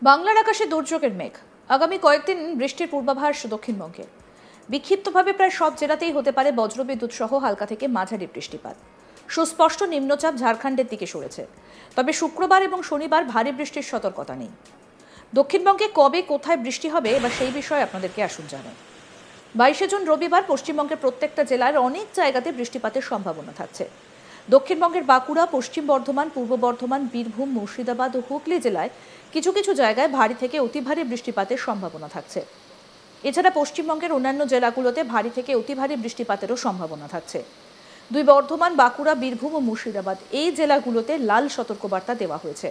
বাংলার আকাশে দুর্যোগের মেঘ। আগামী কয়েকদিন বৃষ্টির পূর্বাভাস দক্ষিণবঙ্গে। বিক্ষিপ্তভাবে প্রায় সব জেলাতেই হতে পারে বজ্রবিদ্যুৎ সহ হালকা থেকে মাঝারি বৃষ্টিপাত। সুস্পষ্ট নিম্নচাপ ঝাড়খণ্ডের দিকে সরেছে, তবে শুক্রবার এবং শনিবার ভারী বৃষ্টির সতর্কতা নেই। দক্ষিণবঙ্গে কবে কোথায় বৃষ্টি হবে এবার সেই বিষয়ে আপনাদেরকে আসুন জানাই। 22শে জুন রবিবার পশ্চিমবঙ্গের প্রত্যেকটা জেলার অনেক জায়গাতে বৃষ্টিপাতের সম্ভাবনা থাকছে। দক্ষিণবঙ্গের বাঁকুড়া, পশ্চিম বর্ধমান, পূর্ব বর্ধমান, বীরভূম, মুর্শিদাবাদ ও হুগলি জেলায় কিছু কিছু জায়গায় ভারী থেকে অতি ভারী বৃষ্টিপাতের সম্ভাবনা থাকছে। এছাড়া পশ্চিমবঙ্গের অন্যান্য জেলাগুলোতে ভারী থেকে অতি ভারী বৃষ্টিপাতেরও সম্ভাবনা থাকছে। দুই বর্ধমান, বাঁকুড়া, বীরভূম ও মুর্শিদাবাদ এই জেলাগুলোতে লাল সতর্কবার্তা দেওয়া হয়েছে।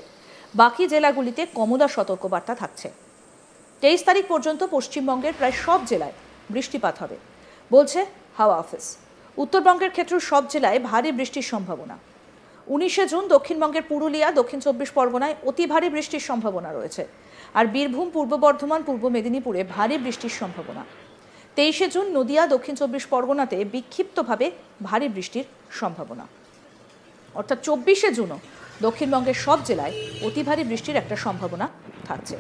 বাকি জেলাগুলিতে কমলা সতর্কবার্তা থাকছে। 23 তারিখ পর্যন্ত পশ্চিমবঙ্গের প্রায় সব জেলায় বৃষ্টিপাত হবে বলছে হাওয়া অফিস। উত্তরবঙ্গের ক্ষেত্রেও সব জেলায় ভারী বৃষ্টির সম্ভাবনা। 19শে জুন দক্ষিণবঙ্গের পুরুলিয়া, দক্ষিণ 24 পরগনায় অতি ভারী বৃষ্টির সম্ভাবনা রয়েছে। আর বীরভূম, পূর্ব বর্ধমান, পূর্ব মেদিনীপুরে ভারী বৃষ্টির সম্ভাবনা। 23শে জুন নদিয়া, দক্ষিণ 24 পরগনাতে বিক্ষিপ্তভাবে ভারী বৃষ্টির সম্ভাবনা। অর্থাৎ 24শে জুনও দক্ষিণবঙ্গের সব জেলায় অতি ভারী বৃষ্টির একটা সম্ভাবনা থাকছে।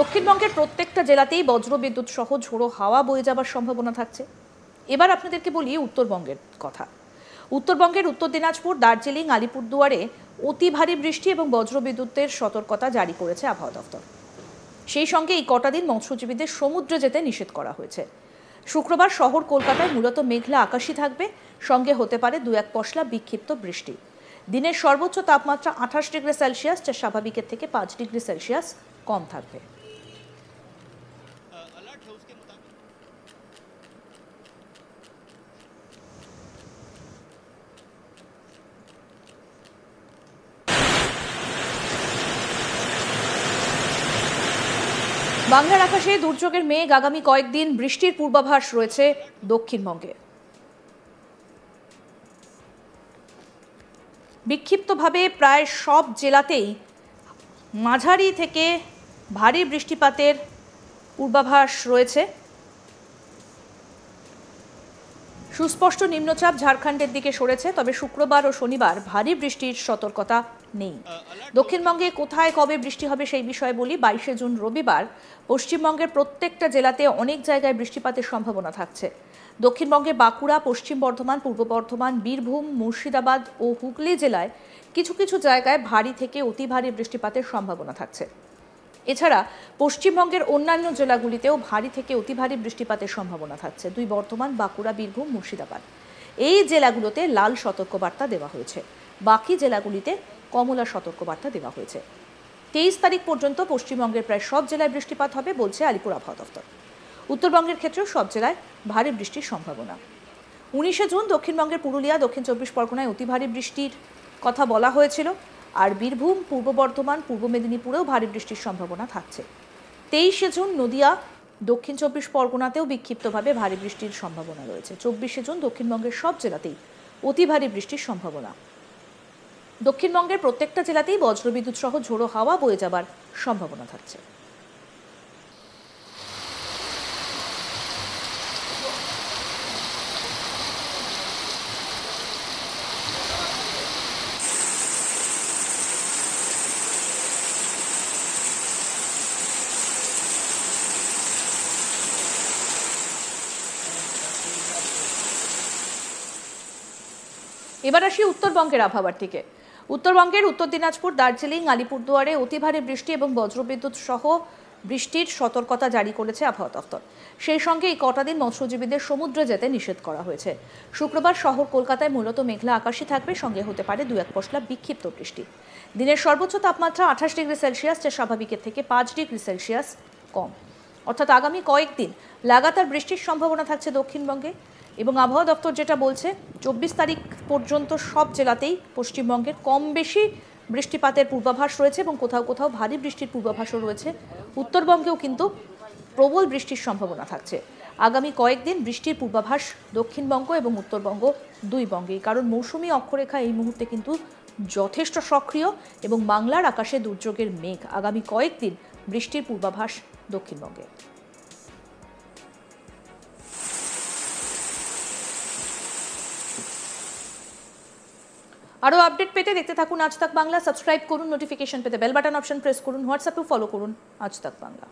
দক্ষিণবঙ্গের প্রত্যেকটা জেলাতেই বজ্রবিদ্যুৎ সহ ঝোড়ো হাওয়া বয়ে যাবার সম্ভাবনা থাকছে। এবার আপনাদেরকে বলি উত্তরবঙ্গের কথা। উত্তরবঙ্গের উত্তর দিনাজপুর, দার্জিলিং, আলিপুরদুয়ারে অতি ভারী বৃষ্টি এবং বজ্রবিদ্যুতের সতর্কতা জারি করেছে আবহাওয়া দফতর। সেই সঙ্গে এই কটা দিন মৎস্যজীবীদের সমুদ্রে যেতে নিষেধ করা হয়েছে। শুক্রবার শহর কলকাতায় মূলত মেঘলা আকাশই থাকবে, সঙ্গে হতে পারে 2-1 পশলা বিক্ষিপ্ত বৃষ্টি। দিনের সর্বোচ্চ তাপমাত্রা 28 ডিগ্রি সেলসিয়াস, যা স্বাভাবিকের থেকে 5 ডিগ্রি সেলসিয়াস কম থাকবে। বাংলার আকাশে দুর্যোগের মেঘ। আগামী কয়েকদিন বৃষ্টির পূর্বাভাস রয়েছে দক্ষিণবঙ্গে। বিক্ষিপ্তভাবে প্রায় সব জেলাতেই মাঝারি থেকে ভারী বৃষ্টিপাতের পূর্বাভাস রয়েছে। সুস্পষ্ট নিম্নচাপ ঝাড়খণ্ডের দিকে সরেছে, তবে শুক্রবার ও শনিবার ভারী বৃষ্টির সতর্কতা নেই। দক্ষিণবঙ্গে কোথায় কবে বৃষ্টি হবে সেই বিষয়ে বলি। 22শে জুন রবিবার পশ্চিমবঙ্গের প্রত্যেকটা জেলাতে অনেক জায়গায় বৃষ্টিপাতের সম্ভাবনা থাকছে। দক্ষিণবঙ্গে বাঁকুড়া, পশ্চিম বর্ধমান, পূর্ব বর্ধমান, বীরভূম, মুর্শিদাবাদ ও হুগলি জেলায় কিছু কিছু জায়গায় ভারী থেকে অতি ভারী বৃষ্টিপাতের সম্ভাবনা থাকছে। এছাড়া পশ্চিমবঙ্গের অন্যান্য জেলাগুলিতেও ভারী থেকে অতি ভারী বৃষ্টিপাতের সম্ভাবনা থাকছে। দুই বর্ধমান, বাঁকুড়া, বীরভূম, মুর্শিদাবাদ এই জেলাগুলোতে লাল সতর্কবার্তা দেওয়া হয়েছে। বাকি জেলাগুলিতে কমলা সতর্কবার্তা দেওয়া হয়েছে। 23 তারিখ পর্যন্ত পশ্চিমবঙ্গের প্রায় সব জেলায় বৃষ্টিপাত হবে বলছে আলিপুর আবহাওয়া দফতর। উত্তরবঙ্গের ক্ষেত্রেও সব জেলায় ভারী বৃষ্টির সম্ভাবনা। 19শে জুন দক্ষিণবঙ্গের পুরুলিয়া, দক্ষিণ 24 পরগনায় অতি ভারী বৃষ্টির কথা বলা হয়েছিল। আর বীরভূম, পূর্ব বর্ধমান, পূর্ব মেদিনীপুরেও ভারী বৃষ্টির সম্ভাবনা থাকছে। 23শে জুন নদিয়া, দক্ষিণ 24 পরগনাতেও বিক্ষিপ্তভাবে ভারী বৃষ্টির সম্ভাবনা রয়েছে। 24শে জুন দক্ষিণবঙ্গের সব জেলাতেই অতি ভারী বৃষ্টির সম্ভাবনা। দক্ষিণবঙ্গের প্রত্যেকটা জেলাতেই বজ্রবিদ্যুৎ সহ ঝোড়ো হাওয়া বয়ে যাবার সম্ভাবনা থাকছে। এবার আসি উত্তরবঙ্গের আবহাওয়ার দিকে। উত্তরবঙ্গের উত্তর দিনাজপুর, দার্জিলিং, আলিপুরদুয়ারে অতি ভারী বৃষ্টি এবং বজ্রবিদ্যুৎ সহ বৃষ্টির সতর্কতা জারি করেছে আবহাওয়া দফতর। সেই সঙ্গে এই কটা দিন মৎস্যজীবীদের সমুদ্রে যেতে নিষেধ করা হয়েছে। শুক্রবার শহর কলকাতায় মূলত মেঘলা আকাশই থাকবে, সঙ্গে হতে পারে 2-1 পশলা বিক্ষিপ্ত বৃষ্টি। দিনের সর্বোচ্চ তাপমাত্রা 28 ডিগ্রি সেলসিয়াস, যা স্বাভাবিকের থেকে 5 ডিগ্রি সেলসিয়াস কম। অর্থাৎ আগামী কয়েকদিন লাগাতার বৃষ্টির সম্ভাবনা থাকছে দক্ষিণবঙ্গে। এবং আবহাওয়া দপ্তর যেটা বলছে, 24 তারিখ পর্যন্ত সব জেলাতেই পশ্চিমবঙ্গের কম বেশি বৃষ্টিপাতের পূর্বাভাস রয়েছে এবং কোথাও কোথাও ভারী বৃষ্টির পূর্বাভাসও রয়েছে। উত্তরবঙ্গেও কিন্তু প্রবল বৃষ্টির সম্ভাবনা থাকছে। আগামী কয়েকদিন বৃষ্টির পূর্বাভাস দক্ষিণবঙ্গ এবং উত্তরবঙ্গ দুই বঙ্গেই, কারণ মৌসুমী অক্ষরেখা এই মুহূর্তে কিন্তু যথেষ্ট সক্রিয় এবং বাংলার আকাশে দুর্যোগের মেঘ। আগামী কয়েকদিন বৃষ্টির পূর্বাভাস দক্ষিণবঙ্গে। আরও আপডেট পেতে দেখতে থাকুন আজ তাক বাংলা। সাবস্ক্রাইব করুন, নোটিফিকেশন পেতে বেল বাটন অপশন প্রেস করুন, হোয়াটসঅ্যাপেও ফলো করুন আজ তাক বাংলা।